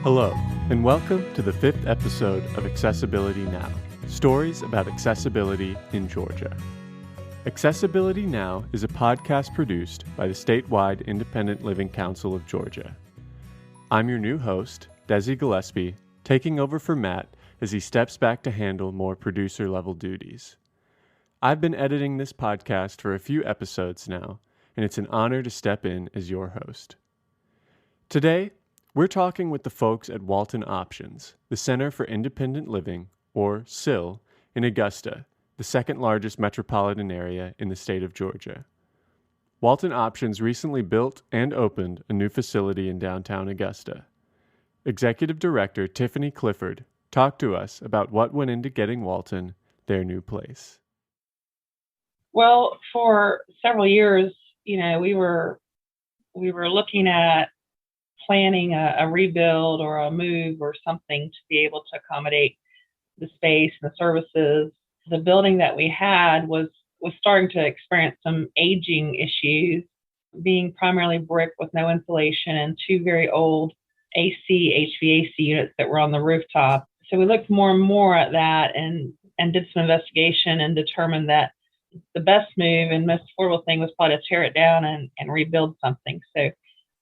Hello, and welcome to the 5th episode of Accessibility Now, stories about accessibility in Georgia. Accessibility Now is a podcast produced by the statewide Independent Living Council of Georgia. I'm your new host, Desi Gillespie, taking over for Matt as he steps back to handle more producer-level duties. I've been editing this podcast for a few episodes now, and it's an honor to step in as your host. Today, we're talking with the folks at Walton Options, the Center for Independent Living, or CIL, in Augusta, the second largest metropolitan area in the state of Georgia. Walton Options recently built and opened a new facility in downtown Augusta. Executive Director Tiffany Crawford talked to us about what went into getting Walton their new place. Well, for several years, we were looking at planning a rebuild or a move or something to be able to accommodate the space and the services. The building that we had was starting to experience some aging issues, being primarily brick with no insulation and two very old AC, HVAC units that were on the rooftop. So we looked more and more at that and did some investigation and determined that the best move and most affordable thing was probably to tear it down and rebuild something. So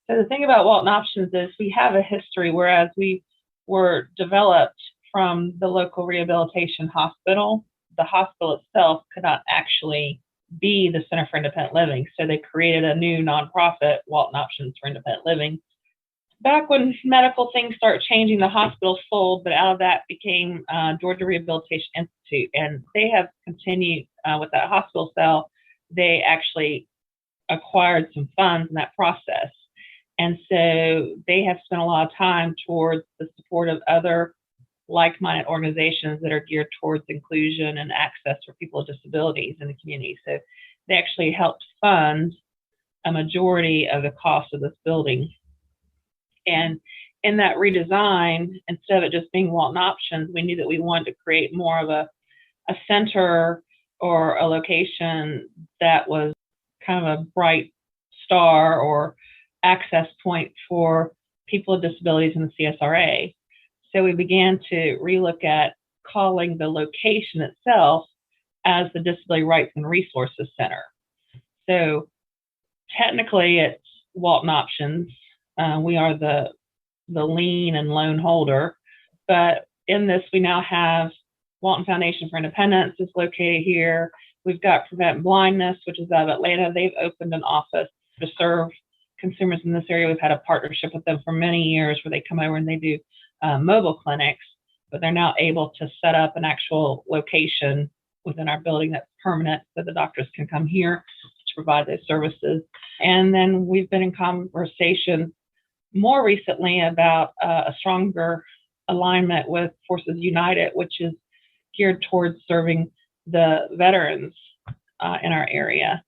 the thing about Walton Options is we have a history, whereas we were developed from the local rehabilitation hospital. The hospital itself could not actually be the Center for Independent Living. So they created a new nonprofit, Walton Options for Independent Living. Back when medical things started changing, the hospital sold, but out of that became Georgia Rehabilitation Institute. And they have continued with that hospital sale. They actually acquired some funds in that process. And so they have spent a lot of time towards the support of other like-minded organizations that are geared towards inclusion and access for people with disabilities in the community. So they actually helped fund a majority of the cost of this building. And in that redesign, instead of it just being Walton Options, we knew that we wanted to create more of a center or a location that was kind of a bright star or access point for people with disabilities in the CSRA. So we began to relook at calling the location itself as the Disability Rights and Resources Center. So technically it's Walton Options. We are the lien and loan holder, but in this we now have Walton Foundation for Independence is located here. We've got Prevent Blindness, which is out of Atlanta. They've opened an office to serve consumers in this area. We've had a partnership with them for many years where they come over and they do mobile clinics, but they're now able to set up an actual location within our building that's permanent so the doctors can come here to provide those services. And then we've been in conversation more recently about a stronger alignment with Forces United, which is geared towards serving the veterans in our area.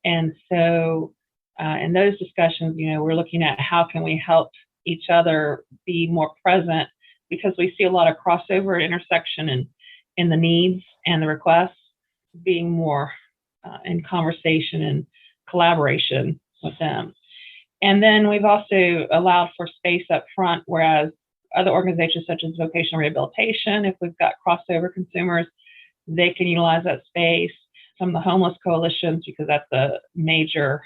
And so in those discussions, we're looking at how can we help each other be more present, because we see a lot of crossover and intersection in the needs and the requests, being more in conversation and collaboration with them. And then we've also allowed for space up front, whereas other organizations such as vocational rehabilitation, if we've got crossover consumers, they can utilize that space. Some of the homeless coalitions, because that's a major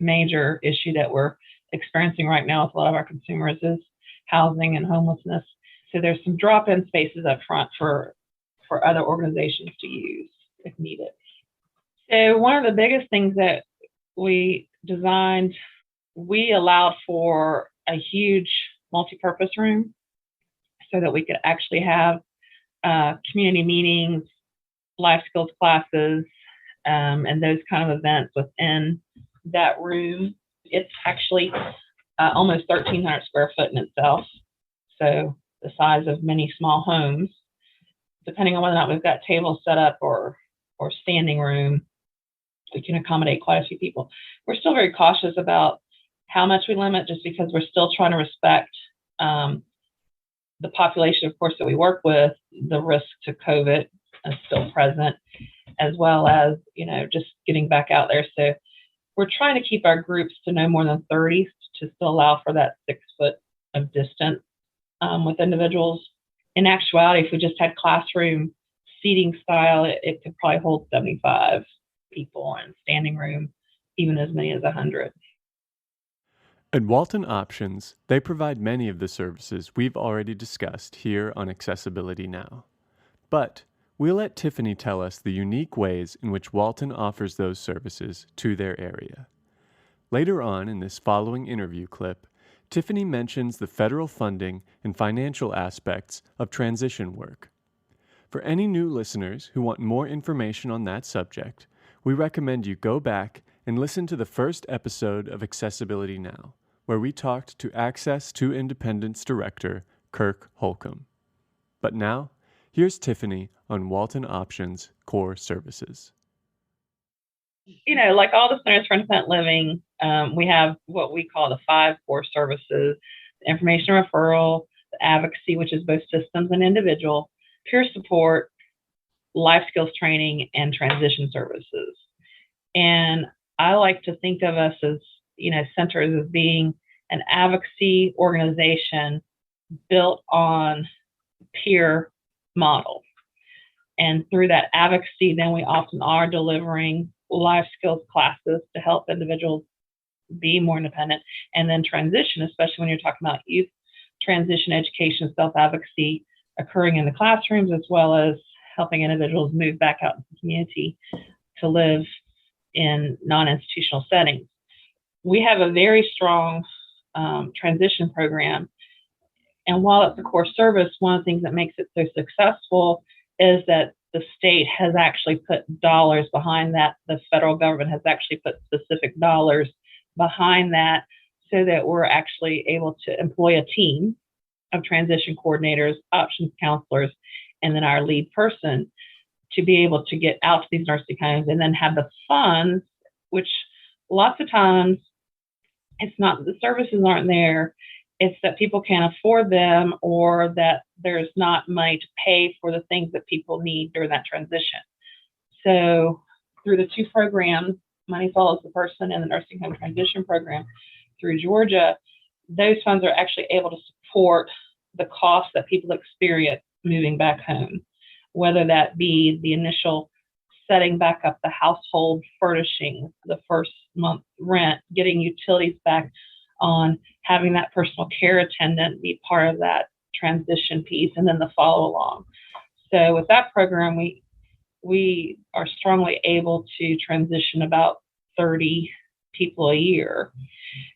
issue that we're experiencing right now with a lot of our consumers, is housing and homelessness. So there's some drop-in spaces up front for other organizations to use if needed. So one of the biggest things that we designed, we allowed for a huge multi-purpose room so that we could actually have community meetings, life skills classes, and those kind of events within that room. It's actually almost 1,300 square foot in itself, so the size of many small homes. Depending on whether or not we've got tables set up or standing room, we can accommodate quite a few people. We're still very cautious about how much we limit, just because we're still trying to respect the population, of course, that we work with. The risk to COVID is still present, as well as, just getting back out there. So we're trying to keep our groups to no more than 30 to still allow for that 6 foot of distance with individuals. In actuality, if we just had classroom seating style, it could probably hold 75 people, and standing room, even as many as 100. At Walton Options, they provide many of the services we've already discussed here on Accessibility Now. But we'll let Tiffany tell us the unique ways in which Walton offers those services to their area. Later on in this following interview clip, Tiffany mentions the federal funding and financial aspects of transition work. For any new listeners who want more information on that subject, we recommend you go back and listen to the first episode of Accessibility Now, where we talked to Access to Independence Director Kirk Holcomb. But now, here's Tiffany on Walton Options core services. Like all the Centers for Independent Living, we have what we call the 5 core services: the information referral, the advocacy, which is both systems and individual, peer support, life skills training, and transition services. And I like to think of us as, centers as being an advocacy organization built on peer model. And through that advocacy, then we often are delivering life skills classes to help individuals be more independent. And then transition, especially when you're talking about youth transition education, self-advocacy occurring in the classrooms, as well as helping individuals move back out into the community to live in non-institutional settings. We have a very strong transition program. And while it's a core service, one of the things that makes it so successful is that the state has actually put dollars behind that. The federal government has actually put specific dollars behind that, so that we're actually able to employ a team of transition coordinators, options counselors, and then our lead person to be able to get out to these nursing homes, and then have the funds, which lots of times it's not that the services aren't there, it's that people can't afford them, or that there's not money to pay for the things that people need during that transition. So through the 2 programs, Money Follows the Person and the Nursing Home Transition Program through Georgia, those funds are actually able to support the costs that people experience moving back home, whether that be the initial setting back up the household furnishings, the first month rent, getting utilities back on, having that personal care attendant be part of that transition piece, and then the follow along. So with that program, we are strongly able to transition about 30 people a year.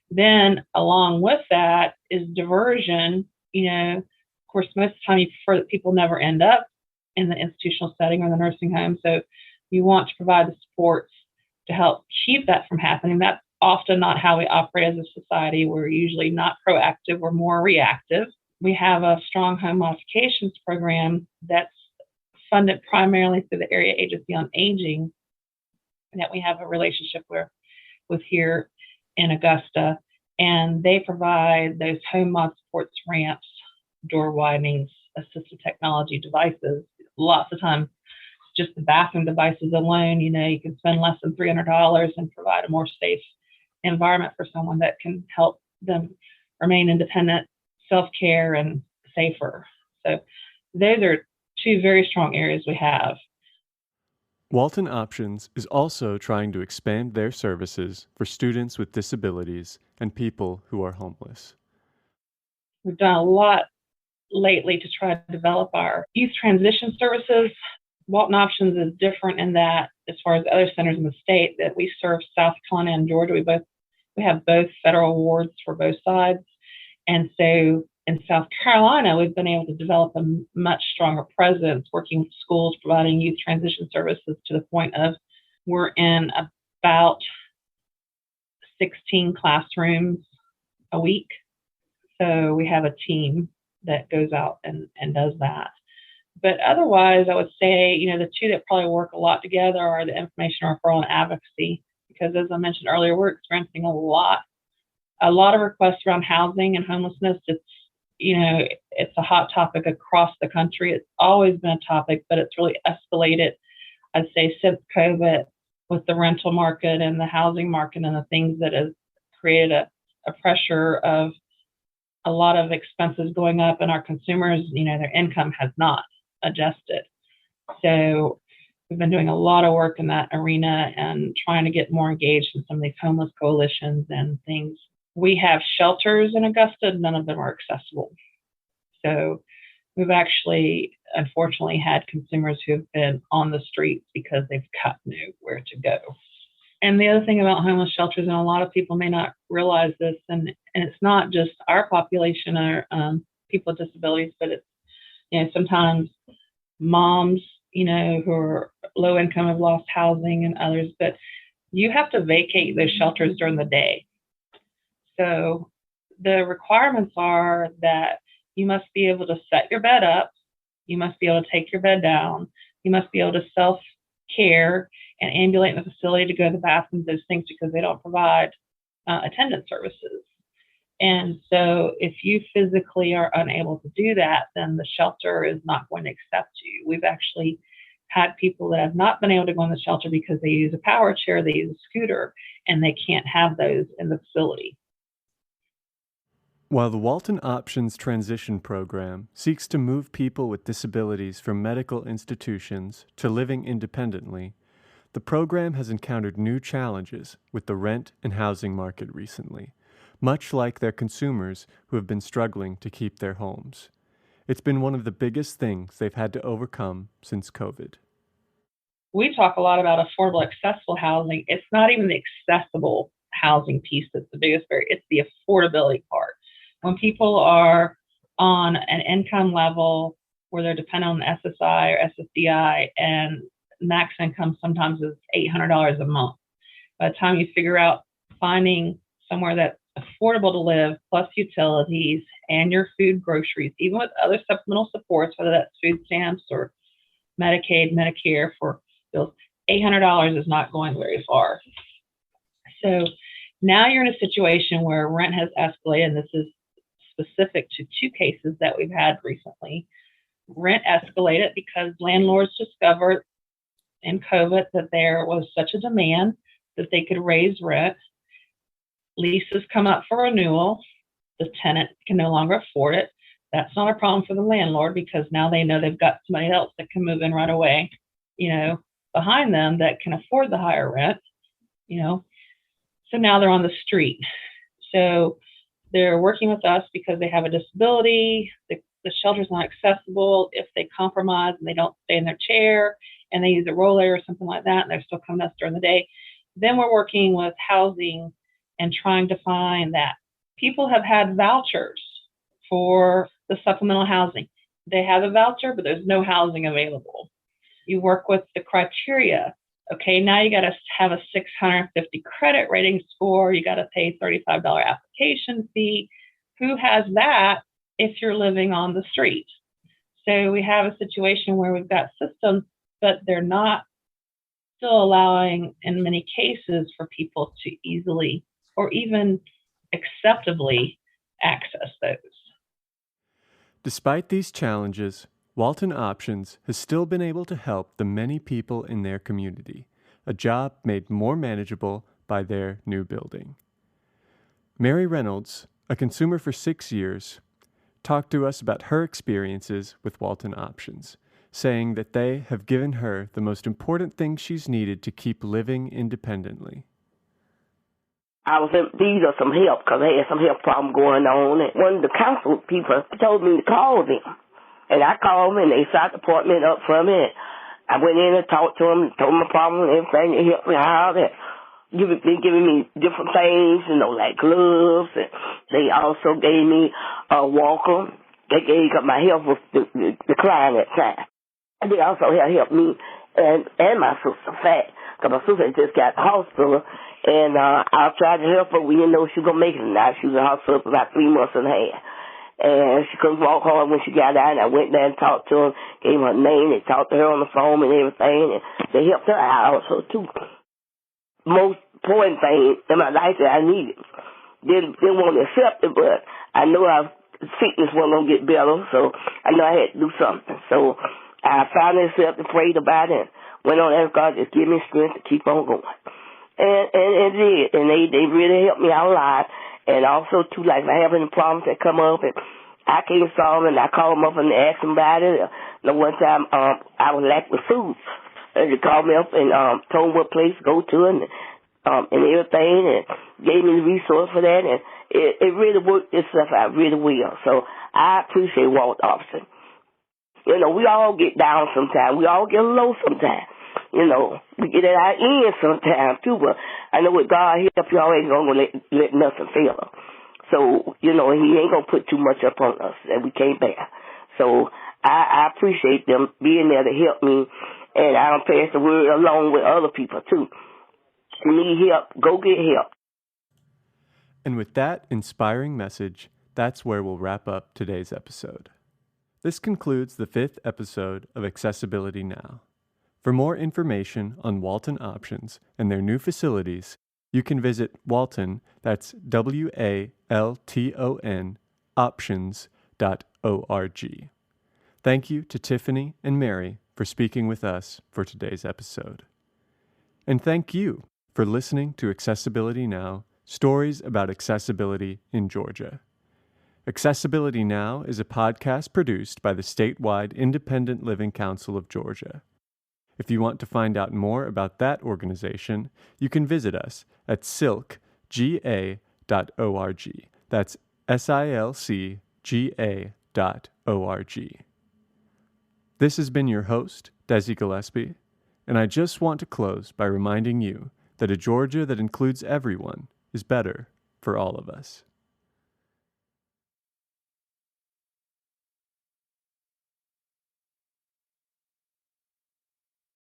Then along with that is diversion. Of course, most of the time you prefer that people never end up in the institutional setting or the nursing home. So you want to provide the supports to help keep that from happening. That's often not how we operate as a society. We're usually not proactive, we're more reactive. We have a strong home modifications program that's funded primarily through the Area Agency on Aging, that we have a relationship with here in Augusta. And they provide those home mod supports, ramps, door widenings, assistive technology devices. Lots of times, just the bathroom devices alone, you can spend less than $300 and provide a more safe environment for someone that can help them remain independent, self-care, and safer. So those are 2 very strong areas we have. Walton Options is also trying to expand their services for students with disabilities and people who are homeless. We've done a lot lately to try to develop our youth transition services. Walton Options is different in that, as far as other centers in the state, that we serve South Carolina and Georgia. We have both federal awards for both sides. And so in South Carolina, we've been able to develop a much stronger presence working with schools, providing youth transition services to the point of we're in about 16 classrooms a week. So we have a team that goes out and does that. But otherwise, I would say, the 2 that probably work a lot together are the information referral and advocacy, because as I mentioned earlier, we're experiencing a lot of requests around housing and homelessness. It's a hot topic across the country. It's always been a topic, but it's really escalated, I'd say, since COVID, with the rental market and the housing market and the things that has created a pressure of a lot of expenses going up, and our consumers, their income has not adjusted. So we've been doing a lot of work in that arena and trying to get more engaged in some of these homeless coalitions and things. We have shelters in Augusta. None of them are accessible. So we've actually, unfortunately, had consumers who have been on the streets because they've got nowhere to go. And the other thing about homeless shelters, and a lot of people may not realize this, and it's not just our population or people with disabilities, but it's, sometimes moms, who are low income have lost housing and others, but you have to vacate those shelters during the day. So the requirements are that you must be able to set your bed up, you must be able to take your bed down, you must be able to self-care and ambulate in the facility to go to the bathroom, those things, because they don't provide attendance services. And so if you physically are unable to do that, then the shelter is not going to accept you. We've actually had people that have not been able to go in the shelter because they use a power chair, they use a scooter, and they can't have those in the facility. While the Walton Options Transition Program seeks to move people with disabilities from medical institutions to living independently, the program has encountered new challenges with the rent and housing market recently, much like their consumers who have been struggling to keep their homes. It's been one of the biggest things they've had to overcome since COVID. We talk a lot about affordable, accessible housing. It's not even the accessible housing piece that's the biggest barrier. It's the affordability part. When people are on an income level where they're dependent on the SSI or SSDI, and max income sometimes is $800 a month. By the time you figure out finding somewhere that's affordable to live, plus utilities and your food, groceries, even with other supplemental supports, whether that's food stamps or Medicaid, Medicare for bills, $800 is not going very far. So now you're in a situation where rent has escalated, and this is specific to two cases that we've had recently. Rent escalated because landlords discovered in COVID that there was such a demand that they could raise rent. Leases come up for renewal. The tenant can no longer afford it. That's not a problem for the landlord because now they know they've got somebody else that can move in right away, behind them that can afford the higher rent, So now they're on the street. So they're working with us because they have a disability. The shelter's not accessible. If they compromise and they don't stay in their chair and they use a roller or something like that, and they're still coming to us during the day, then we're working with housing and trying to find that. People have had vouchers for the supplemental housing. They have a voucher, but there's no housing available. You work with the criteria. Okay, now you got to have a 650 credit rating score. You got to pay $35 application fee. Who has that if you're living on the street? So we have a situation where we've got systems, but they're not still allowing, in many cases, for people to easily or even acceptably access those. Despite these challenges, Walton Options has still been able to help the many people in their community, a job made more manageable by their new building. Mary Reynolds, a consumer for 6 years, talked to us about her experiences with Walton Options, saying that they have given her the most important thing she's needed to keep living independently. I was in need of some help because I had some health problem going on. And one of the council people told me to call them. And I called them, and they set the appointment up for me. And I went in and talked to them, told them my problem and everything. They helped me out. Been giving me different things, like gloves. And they also gave me a walker. They gave up my health was declining at time. And they also helped me and my sister, Fat, because my sister just got to the hospital. And I tried to help her. We didn't know she was going to make it or not. She was in the hospital for about 3 months and a half. And she couldn't walk hard when she got out. And I went there and talked to her, gave her a name. They talked to her on the phone and everything. And they helped her out also, too. Most important thing in my life that I needed. Didn't want to accept it, but I knew our sickness wasn't going to get better. So I knew I had to do something. So I finally accepted, prayed about it, and went on and asked God just give me strength to keep on going. And it did. And they really helped me out a lot. And also, too, like if I have any problems that come up and I can't solve them, and I call them up and ask them about it. One time, I was lacking with food. And they called me up and told me what place to go to and everything, and gave me the resource for that. And it really worked itself out really well. So I appreciate Walton Options. You know, we all get down sometimes. We all get low sometimes. You know, we get at our end sometimes, too. But I know with God help, you always going to let nothing fail. So, you know, he ain't going to put too much up on us that we can't bear. So I appreciate them being there to help me. And I'll pass the word along with other people, too. If you need help, go get help. And with that inspiring message, that's where we'll wrap up today's episode. This concludes the 5th episode of Accessibility Now. For more information on Walton Options and their new facilities, you can visit Walton, that's WALTON, options.org. Thank you to Tiffany and Mary for speaking with us for today's episode. And thank you for listening to Accessibility Now, stories about accessibility in Georgia. Accessibility Now is a podcast produced by the statewide Independent Living Council of Georgia. If you want to find out more about that organization, you can visit us at silcga.org. That's silcga.org. This has been your host, Desi Gillespie, and I just want to close by reminding you that a Georgia that includes everyone is better for all of us.